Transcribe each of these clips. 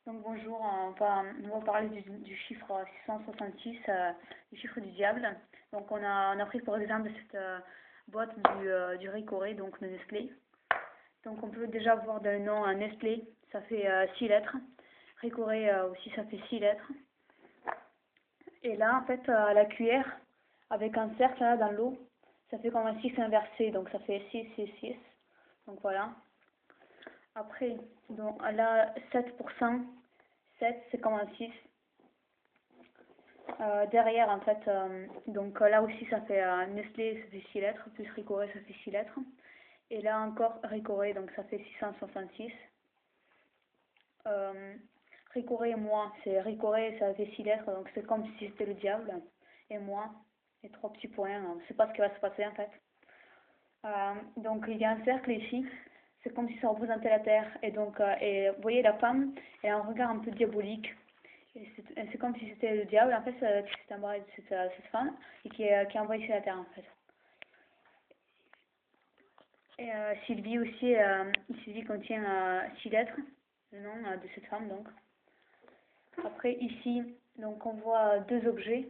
Donc bonjour, on va parler du chiffre 666, du chiffre du diable. Donc on a pris pour exemple cette boîte du Ricoré, donc de Nestlé. Donc on peut déjà voir dans le nom Nestlé, ça fait 6 lettres. Ricoré aussi, ça fait 6 lettres. Et là en fait la cuillère avec un cercle là dans l'eau, ça fait comme un 6 inversé, donc ça fait 6, 6, 6. Donc voilà. Après, donc là 7%. 7, c'est comme un 6. Derrière, en fait, donc là aussi, ça fait Nestlé, ça fait 6 lettres, plus Ricoré, ça fait 6 lettres. Et là encore, Ricoré, donc ça fait 666. Ricoré et moi, c'est Ricoré, ça fait 6 lettres, donc c'est comme si c'était le diable. Et moi, et 3 petits points, on ne sait pas ce qui va se passer en fait. Donc il y a un cercle ici, c'est comme si ça représentait la terre. Et donc, vous voyez, la femme, elle a un regard un peu diabolique. C'est comme si c'était le diable, en fait, c'est un bras de cette femme, et qui a envoyé sur la terre, en fait. Et Sylvie aussi, Sylvie contient 6 lettres, le nom de cette femme, donc. Après, ici, donc on voit deux objets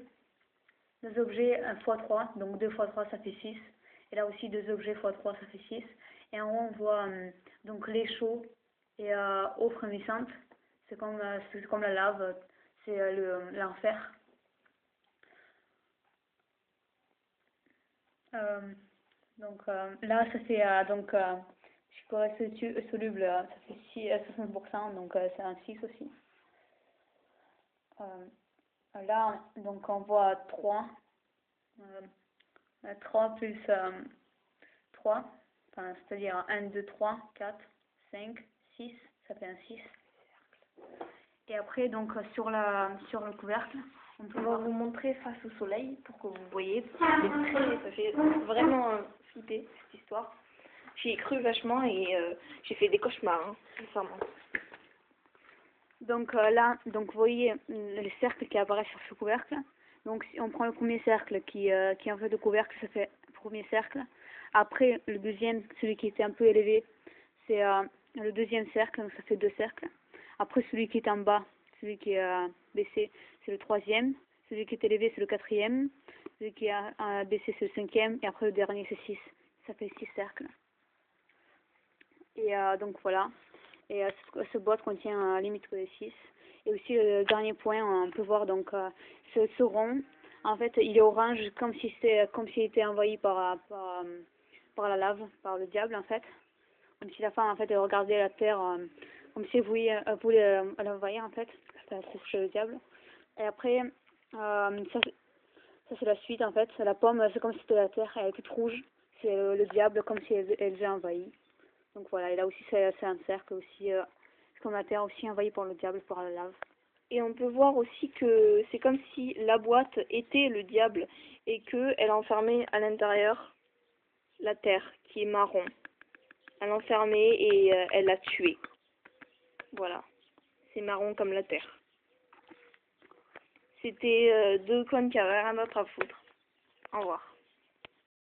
1 fois 3, donc 2 fois 3, ça fait 6. Et là aussi, deux objets fois 3, ça fait 6. Et en haut, on voit donc lait chaud et eau frémissante. C'est comme la lave, c'est l'enfer. Donc là, ça fait chicorée soluble, ça fait 60%, donc c'est un 6 aussi. Là, donc on voit 3. 3 plus 3, enfin, c'est-à-dire 1, 2, 3, 4, 5, 6, ça fait un 6. Et après, donc sur le couvercle, on va vous montrer face au soleil pour que vous voyez. Ça fait vraiment flipper cette histoire. J'y ai cru vachement et j'ai fait des cauchemars, récemment. Donc là, donc vous voyez le cercle qui apparaît sur ce couvercle. Donc si on prend le premier cercle qui est en fait le couvercle, ça fait le premier cercle. Après le deuxième, celui qui était un peu élevé, c'est le deuxième cercle, donc ça fait 2 cercles. Après celui qui est en bas, celui qui est baissé, c'est le troisième. Celui qui est élevé, c'est le quatrième. Celui qui est baissé, c'est le cinquième. Et après le dernier, c'est 6. Ça fait 6 cercles. Et donc voilà. Et cette boîte contient limite que les 6. Et aussi le dernier point, on peut voir donc ce rond. En fait, il est orange comme s'il était envahi par la lave, par le diable en fait. Comme si la femme en fait elle regardait la terre, comme si elle voulait l'envahir en fait. Ça touche le diable. Et après, ça c'est la suite en fait. La pomme, c'est comme si c'était la terre, elle est toute rouge. C'est le diable comme si elle avait envahi. Donc voilà, et là aussi c'est un cercle aussi, comme la terre aussi envahie par le diable, par la lave. Et on peut voir aussi que c'est comme si la boîte était le diable et qu'elle enfermait à l'intérieur la terre qui est marron. Elle l'enfermait et elle l'a tué. Voilà, c'est marron comme la terre. C'était 2 connes qui avaient rien d'autre à foutre. Au revoir.